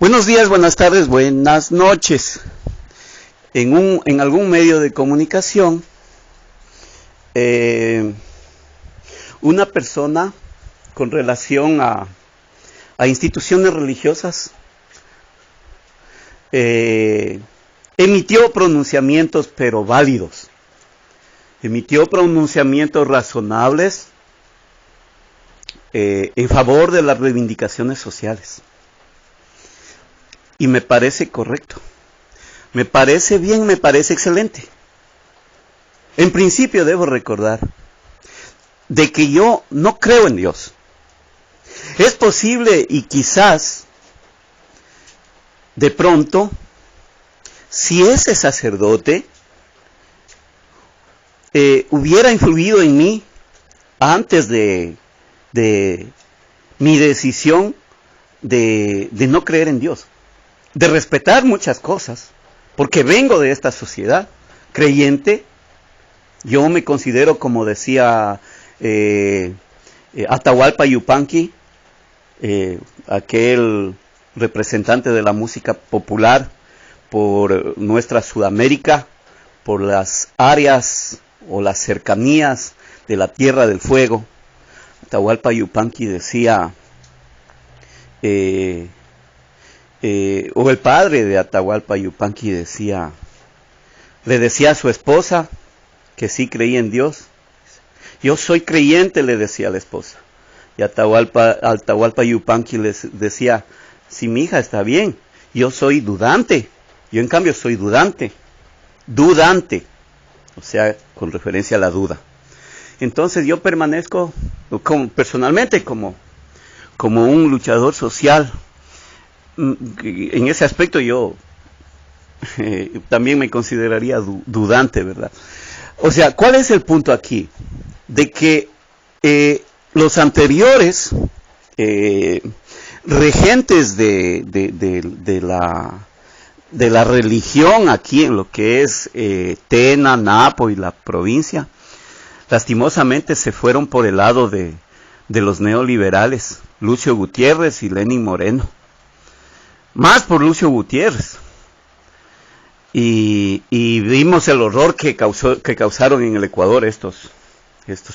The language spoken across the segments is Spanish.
Buenos días, buenas tardes, buenas noches. En algún medio de comunicación, una persona con relación a instituciones religiosas emitió pronunciamientos pero válidos, emitió pronunciamientos razonables en favor de las reivindicaciones sociales. Y me parece correcto, me parece bien, me parece excelente. En principio debo recordar de que yo no creo en Dios. Es posible y quizás, de pronto, si ese sacerdote hubiera influido en mí antes de mi decisión de no creer en Dios, de respetar muchas cosas, porque vengo de esta sociedad creyente. Yo me considero, como decía Atahualpa Yupanqui, aquel representante de la música popular por nuestra Sudamérica, por las áreas o las cercanías de la Tierra del Fuego. Atahualpa Yupanqui decía, o el padre de Atahualpa Yupanqui le decía a su esposa que sí creía en Dios. Yo soy creyente, le decía a la esposa. Y Atahualpa Yupanqui les decía, sí, mi hija, está bien, yo soy dudante. Yo en cambio soy dudante, o sea, con referencia a la duda. Entonces yo permanezco personalmente como un luchador social. En ese aspecto yo también me consideraría dudante, ¿verdad? O sea, ¿cuál es el punto aquí? De que los anteriores regentes de la religión aquí en lo que es Tena, Napo y la provincia, lastimosamente se fueron por el lado de los neoliberales, Lucio Gutiérrez y Lenín Moreno. Más por Lucio Gutiérrez. Y vimos el horror que causaron en el Ecuador estos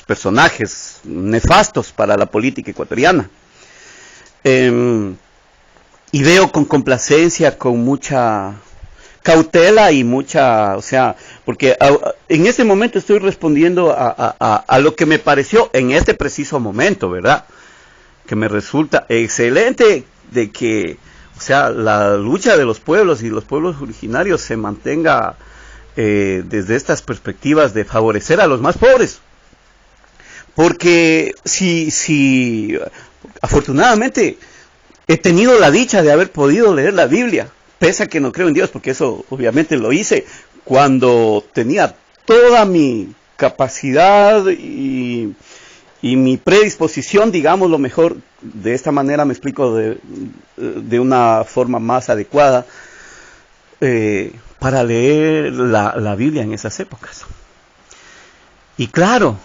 personajes nefastos para la política ecuatoriana. Y veo con complacencia, con mucha cautela y o sea, porque en este momento estoy respondiendo a lo que me pareció en este preciso momento, ¿verdad? Que me resulta excelente de que, o sea, la lucha de los pueblos y los pueblos originarios se mantenga desde estas perspectivas de favorecer a los más pobres. Porque si afortunadamente he tenido la dicha de haber podido leer la Biblia, pese a que no creo en Dios, porque eso obviamente lo hice cuando tenía toda mi capacidad y mi predisposición, digamos lo mejor, de esta manera me explico de una forma más adecuada, para leer la Biblia en esas épocas. Y claro,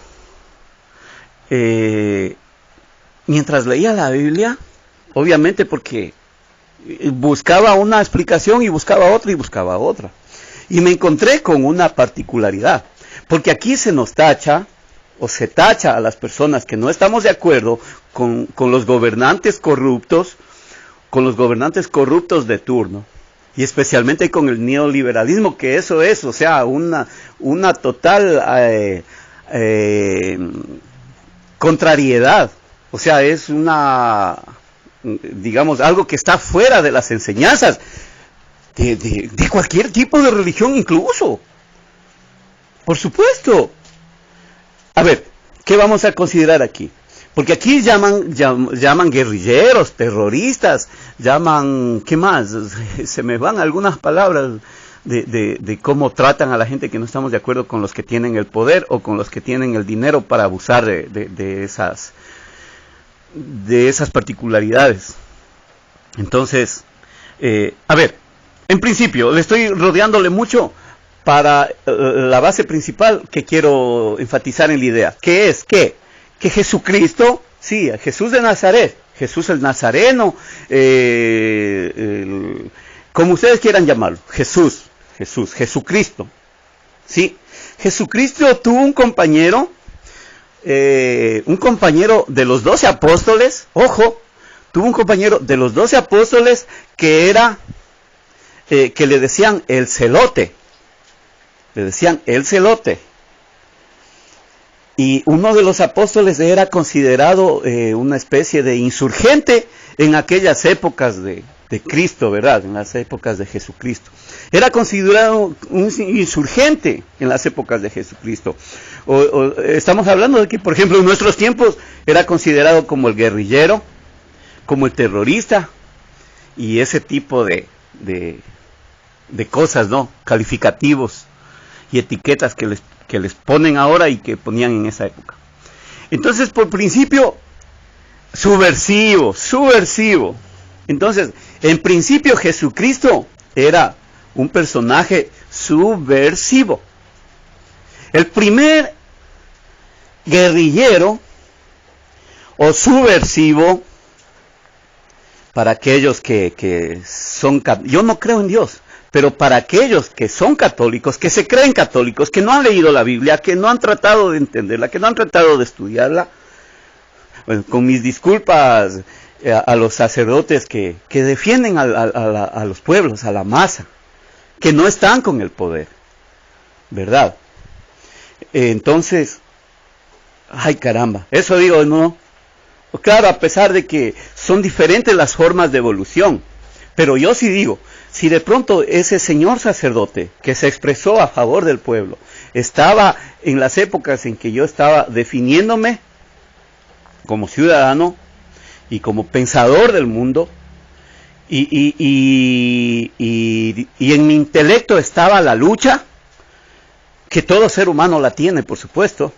mientras leía la Biblia, obviamente porque buscaba una explicación y buscaba otra y buscaba otra. Y me encontré con una particularidad, porque aquí se nos tacha, o se tacha a las personas que no estamos de acuerdo con los gobernantes corruptos, de turno, y especialmente con el neoliberalismo, que eso es, o sea, una total contrariedad, o sea, es digamos, algo que está fuera de las enseñanzas de cualquier tipo de religión incluso, por supuesto. A ver, ¿qué vamos a considerar aquí? Porque aquí llaman guerrilleros, terroristas, ¿qué más? Se me van algunas palabras de cómo tratan a la gente que no estamos de acuerdo con los que tienen el poder o con los que tienen el dinero para abusar de esas particularidades. Entonces, a ver, en principio, le estoy rodeándole mucho para la base principal que quiero enfatizar en la idea, que es que Jesucristo, sí, Jesús de Nazaret, Jesús el Nazareno, como ustedes quieran llamarlo, Jesucristo, ¿sí? Jesucristo tuvo un compañero de los 12 apóstoles, ojo, tuvo un compañero de los 12 apóstoles que era, que le decían el celote, y uno de los apóstoles era considerado una especie de insurgente en aquellas épocas de Cristo, ¿verdad? En las épocas de Jesucristo. Era considerado un insurgente en las épocas de Jesucristo. Estamos hablando de que, por ejemplo, en nuestros tiempos era considerado como el guerrillero, como el terrorista, y ese tipo de cosas, ¿no? Calificativos y etiquetas que les ponen ahora y que ponían en esa época. Entonces, por principio, subversivo. Entonces, en principio Jesucristo era un personaje subversivo. El primer guerrillero o subversivo, para aquellos que son, yo no creo en Dios, pero para aquellos que son católicos, que se creen católicos, que no han leído la Biblia, que no han tratado de entenderla, que no han tratado de estudiarla, bueno, con mis disculpas a los sacerdotes que defienden a los pueblos, a la masa, que no están con el poder, ¿verdad? Entonces, ay caramba, eso digo, no. Claro, a pesar de que son diferentes las formas de evolución, pero yo sí digo, si de pronto ese señor sacerdote que se expresó a favor del pueblo estaba en las épocas en que yo estaba definiéndome como ciudadano y como pensador del mundo, y en mi intelecto estaba la lucha, que todo ser humano la tiene, por supuesto.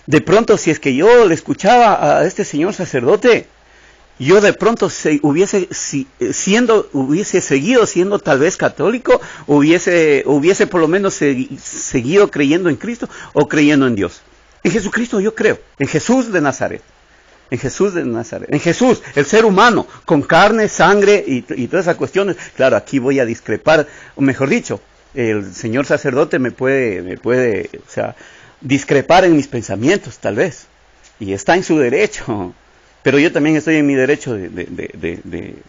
De pronto, si es que yo le escuchaba a este señor sacerdote, yo de pronto hubiese seguido siendo tal vez católico, hubiese por lo menos seguido creyendo en Cristo o creyendo en Dios. En Jesucristo yo creo, en Jesús de Nazaret. En Jesús, el ser humano, con carne, sangre y todas esas cuestiones. Claro, aquí voy a discrepar, o mejor dicho, el señor sacerdote me puede, o sea, discrepar en mis pensamientos, tal vez, y está en su derecho, pero yo también estoy en mi derecho de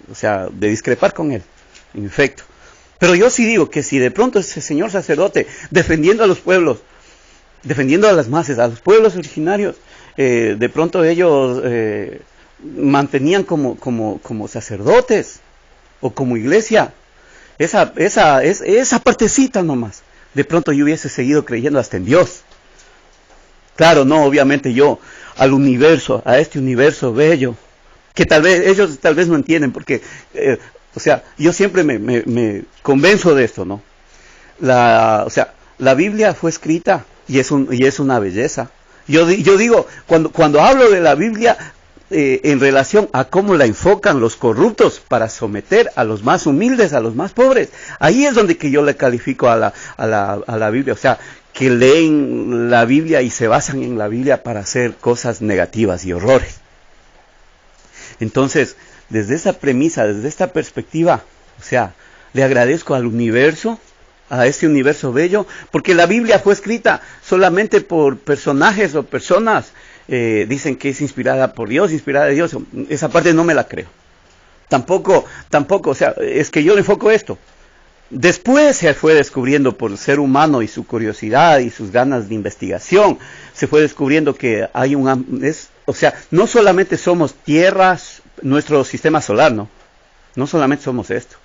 discrepar con él, en efecto. Pero yo sí digo que si de pronto ese señor sacerdote, defendiendo a los pueblos, defendiendo a las masas, a los pueblos originarios, de pronto ellos mantenían como sacerdotes o como iglesia esa partecita nomás, de pronto yo hubiese seguido creyendo hasta en Dios. Claro, no, obviamente yo al universo, a este universo bello, que ellos tal vez no entienden, porque, yo siempre me convenzo de esto, ¿no? La Biblia fue escrita y es una belleza. Yo digo, cuando hablo de la Biblia en relación a cómo la enfocan los corruptos para someter a los más humildes, a los más pobres, ahí es donde que yo le califico a la Biblia, o sea, que leen la Biblia y se basan en la Biblia para hacer cosas negativas y horrores. Entonces, desde esa premisa, desde esta perspectiva, o sea, le agradezco al universo, a este universo bello, porque la Biblia fue escrita solamente por personajes o personas, dicen que es inspirada por Dios, inspirada de Dios, esa parte no me la creo. Tampoco, o sea, es que yo le enfoco esto. Después se fue descubriendo por el ser humano y su curiosidad y sus ganas de investigación, se fue descubriendo que hay no solamente somos tierras, nuestro sistema solar, no solamente somos esto,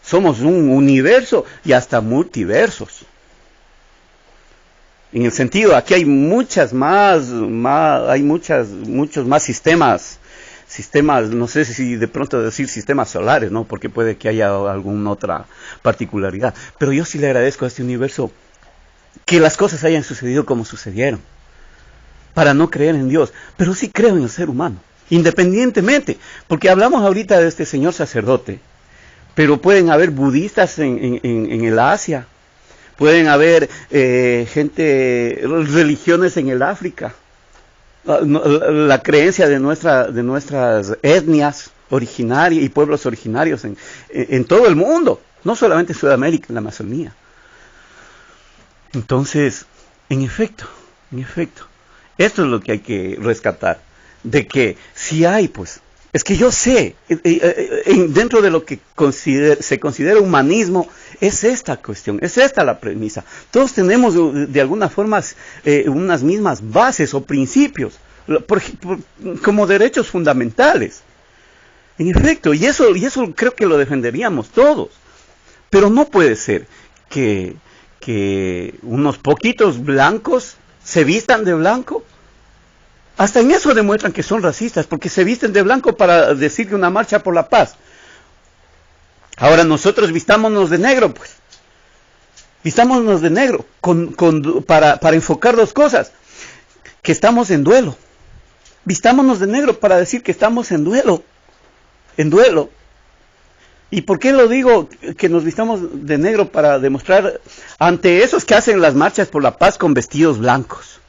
somos un universo y hasta multiversos. En el sentido, aquí hay muchos más sistemas, no sé si de pronto decir sistemas solares, ¿no? Porque puede que haya alguna otra particularidad. Pero yo sí le agradezco a este universo que las cosas hayan sucedido como sucedieron, para no creer en Dios, pero sí creo en el ser humano, independientemente, porque hablamos ahorita de este señor sacerdote, pero pueden haber budistas en el Asia, pueden haber religiones en el África, la creencia de nuestras etnias, originaria y pueblos originarios en todo el mundo, no solamente en Sudamérica, en la Amazonía. Entonces, en efecto, esto es lo que hay que rescatar, de que si hay, pues, es que yo sé, dentro de lo que se considera humanismo, es esta cuestión, es esta la premisa. Todos tenemos de alguna forma unas mismas bases o principios, como derechos fundamentales. En efecto, y eso creo que lo defenderíamos todos. Pero no puede ser que unos poquitos blancos se vistan de blanco. Hasta en eso demuestran que son racistas, porque se visten de blanco para decir que una marcha por la paz. Ahora nosotros vistámonos de negro, pues. Vistámonos de negro, para enfocar dos cosas. Que estamos en duelo. Vistámonos de negro para decir que estamos en duelo. En duelo. ¿Y por qué lo digo que nos vistamos de negro? Para demostrar ante esos que hacen las marchas por la paz con vestidos blancos.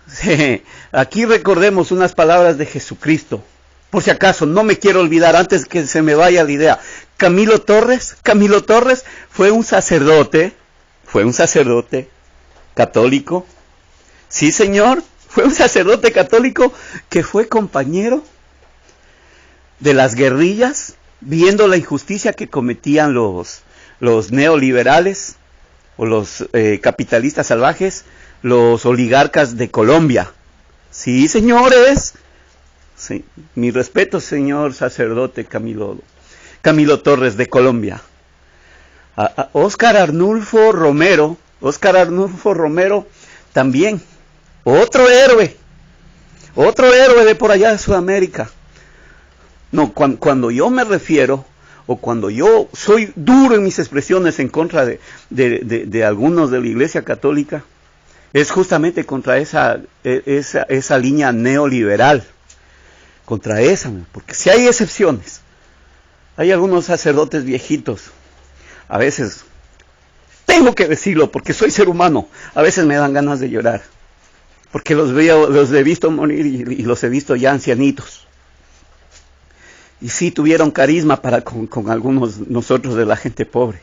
Sí, aquí recordemos unas palabras de Jesucristo. Por si acaso, no me quiero olvidar antes que se me vaya la idea. Camilo Torres fue un sacerdote católico. Sí, señor, fue un sacerdote católico que fue compañero de las guerrillas, viendo la injusticia que cometían los neoliberales o los capitalistas salvajes, los oligarcas de Colombia. Sí, señores. Sí, mi respeto, señor sacerdote Camilo Torres de Colombia. A Óscar Arnulfo Romero también, otro héroe de por allá de Sudamérica. No, cuando yo me refiero, o cuando yo soy duro en mis expresiones en contra de algunos de la Iglesia Católica, es justamente contra esa línea neoliberal, contra esa, porque si hay excepciones, hay algunos sacerdotes viejitos, a veces, tengo que decirlo porque soy ser humano, a veces me dan ganas de llorar, porque los he visto morir y los he visto ya ancianitos. Y sí tuvieron carisma con algunos nosotros de la gente pobre.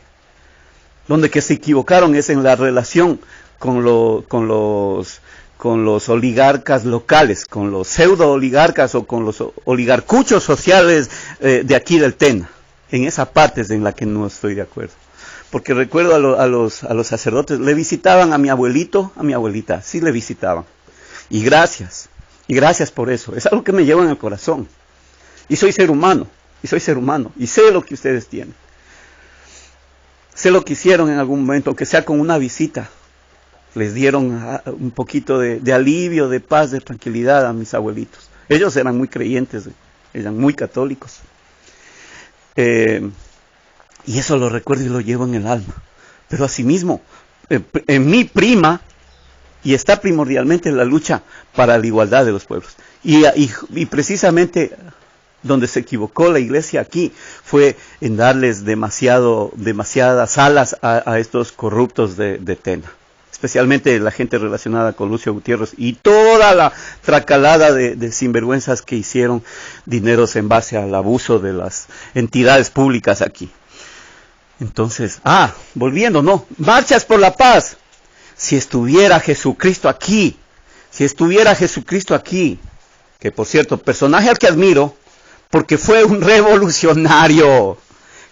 Donde que se equivocaron es en la relación con los oligarcas locales, con los pseudo oligarcas o con los oligarcuchos sociales de aquí del Tena. En esa parte es en la que no estoy de acuerdo. Porque recuerdo a los sacerdotes, le visitaban a mi abuelito, a mi abuelita, sí le visitaban. Y gracias por eso, es algo que me lleva en el corazón. Y soy ser humano, y sé lo que ustedes tienen. Sé lo que hicieron en algún momento, aunque sea con una visita. Les dieron un poquito de alivio, de paz, de tranquilidad a mis abuelitos. Ellos eran muy creyentes, eran muy católicos. Y eso lo recuerdo y lo llevo en el alma. Pero asimismo, en mi prima, y está primordialmente en la lucha para la igualdad de los pueblos. Y precisamente donde se equivocó la iglesia aquí fue en darles demasiadas alas a estos corruptos de Tena. Especialmente la gente relacionada con Lucio Gutiérrez y toda la tracalada de sinvergüenzas que hicieron dineros en base al abuso de las entidades públicas aquí. Entonces, volviendo, marchas por la paz. Si estuviera Jesucristo aquí, que por cierto, personaje al que admiro, porque fue un revolucionario.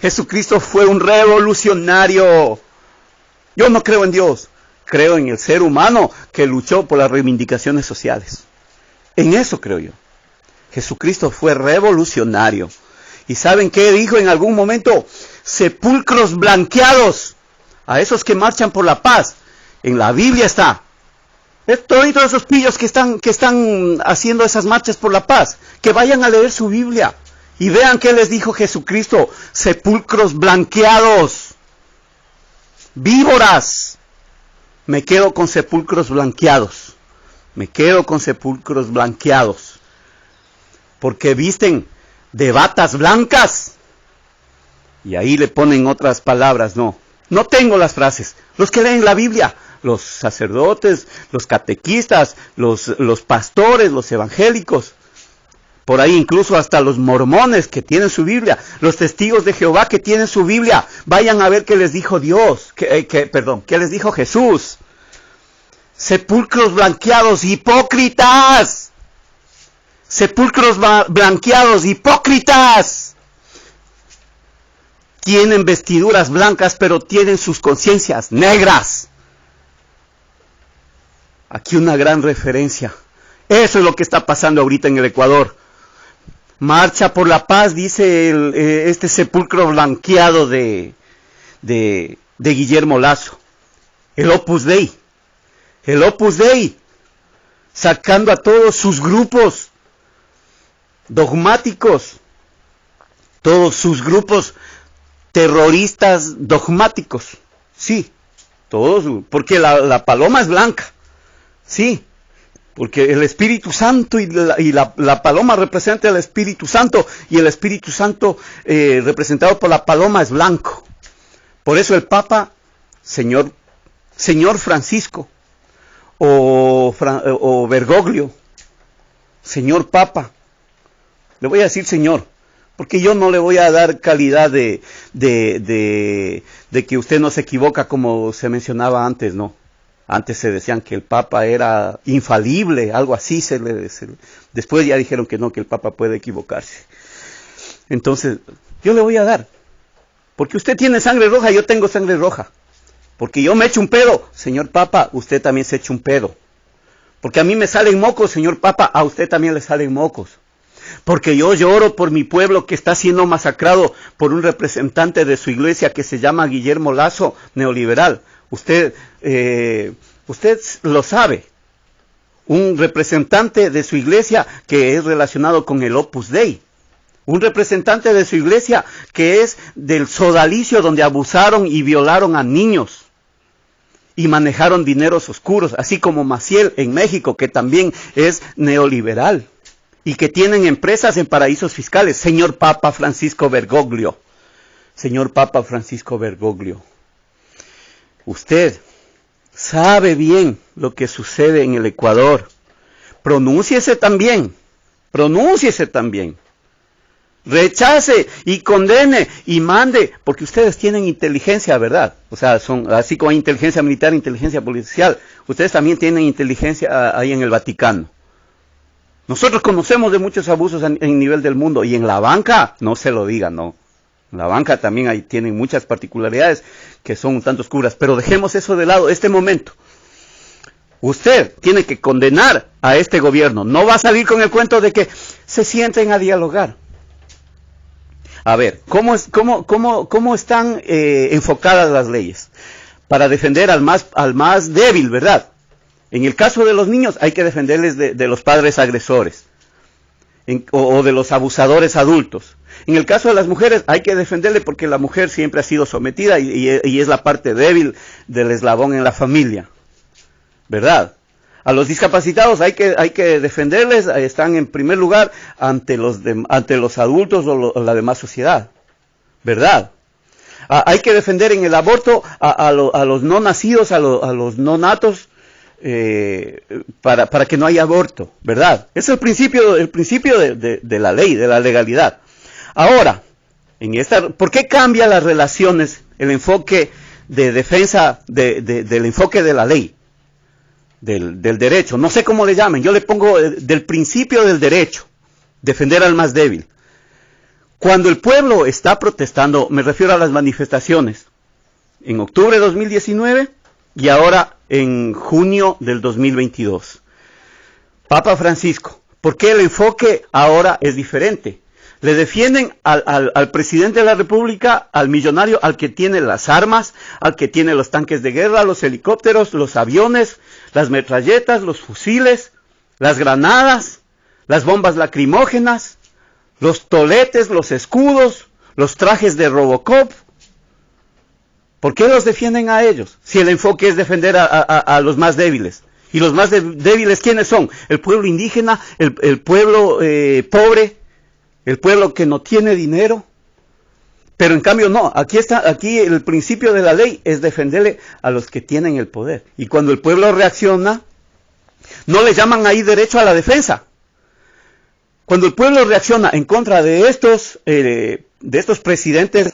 Jesucristo fue un revolucionario. Yo no creo en Dios, creo en el ser humano que luchó por las reivindicaciones sociales. En eso creo yo. Jesucristo fue revolucionario. ¿Y saben qué dijo en algún momento? Sepulcros blanqueados a esos que marchan por la paz. En la Biblia está. Todos esos pillos que están haciendo esas marchas por la paz, que vayan a leer su Biblia y vean qué les dijo Jesucristo. Sepulcros blanqueados. Víboras. Me quedo con sepulcros blanqueados. Porque visten de batas blancas. Y ahí le ponen otras palabras, no tengo las frases. Los que leen la Biblia, los sacerdotes, los catequistas, los pastores, los evangélicos, Por ahí incluso hasta los mormones que tienen su Biblia, los testigos de Jehová que tienen su Biblia, vayan a ver qué les dijo Dios, qué les dijo Jesús. Sepulcros blanqueados, hipócritas. Sepulcros blanqueados, hipócritas. Tienen vestiduras blancas, pero tienen sus conciencias negras. Aquí una gran referencia. Eso es lo que está pasando ahorita en el Ecuador. Marcha por la paz, dice este sepulcro blanqueado de Guillermo Lasso. El Opus Dei. El Opus Dei. Sacando a todos sus grupos dogmáticos. Todos sus grupos terroristas dogmáticos. Sí. Todos. Porque la paloma es blanca. Sí. Porque el Espíritu Santo y la paloma representa el Espíritu Santo, y el Espíritu Santo representado por la paloma es blanco. Por eso el Papa, señor Francisco, o Bergoglio, señor Papa, le voy a decir señor, porque yo no le voy a dar calidad de que usted no se equivoca como se mencionaba antes, no. Antes se decían que el Papa era infalible, algo así. Después ya dijeron que no, que el Papa puede equivocarse. Entonces, yo le voy a dar. Porque usted tiene sangre roja, yo tengo sangre roja. Porque yo me echo un pedo, señor Papa, usted también se echa un pedo. Porque a mí me salen mocos, señor Papa, a usted también le salen mocos. Porque yo lloro por mi pueblo que está siendo masacrado por un representante de su iglesia que se llama Guillermo Lasso, neoliberal. Usted lo sabe, un representante de su iglesia que es relacionado con el Opus Dei, un representante de su iglesia que es del sodalicio donde abusaron y violaron a niños y manejaron dineros oscuros, así como Maciel en México, que también es neoliberal y que tienen empresas en paraísos fiscales. Señor Papa Francisco Bergoglio, señor Papa Francisco Bergoglio, usted sabe bien lo que sucede en el Ecuador. Pronúnciese también. Rechace y condene y mande, porque ustedes tienen inteligencia, ¿verdad? O sea, son así como hay inteligencia militar, inteligencia policial. Ustedes también tienen inteligencia ahí en el Vaticano. Nosotros conocemos de muchos abusos en nivel del mundo, y en la banca, no se lo digan, no. La banca también tienen muchas particularidades que son un tanto oscuras, pero dejemos eso de lado este momento. Usted tiene que condenar a este gobierno. No va a salir con el cuento de que se sienten a dialogar. A ver, ¿cómo están enfocadas las leyes? Para defender al más débil, ¿verdad? En el caso de los niños hay que defenderles de los padres agresores o de los abusadores adultos. En el caso de las mujeres hay que defenderle porque la mujer siempre ha sido sometida y es la parte débil del eslabón en la familia, ¿verdad? A los discapacitados hay que defenderles, están en primer lugar ante los adultos o la demás sociedad, ¿verdad? Hay que defender en el aborto a los no nacidos, a los no natos, para que no haya aborto, ¿verdad? Ese es el principio de la ley, de la legalidad. Ahora, ¿por qué cambia las relaciones, el enfoque de defensa del enfoque de la ley, del derecho? No sé cómo le llamen, yo le pongo del principio del derecho, defender al más débil. Cuando el pueblo está protestando, me refiero a las manifestaciones, en octubre de 2019 y ahora en junio del 2022. Papa Francisco, ¿por qué el enfoque ahora es diferente? Le defienden al presidente de la República, al millonario, al que tiene las armas, al que tiene los tanques de guerra, los helicópteros, los aviones, las metralletas, los fusiles, las granadas, las bombas lacrimógenas, los toletes, los escudos, los trajes de Robocop. ¿Por qué los defienden a ellos? Si el enfoque es defender a los más débiles. ¿Y los más débiles quiénes son? El pueblo indígena, el pueblo pobre, el pueblo que no tiene dinero. Pero en cambio no, aquí el principio de la ley es defenderle a los que tienen el poder. Y cuando el pueblo reacciona, no le llaman ahí derecho a la defensa. Cuando el pueblo reacciona en contra de estos presidentes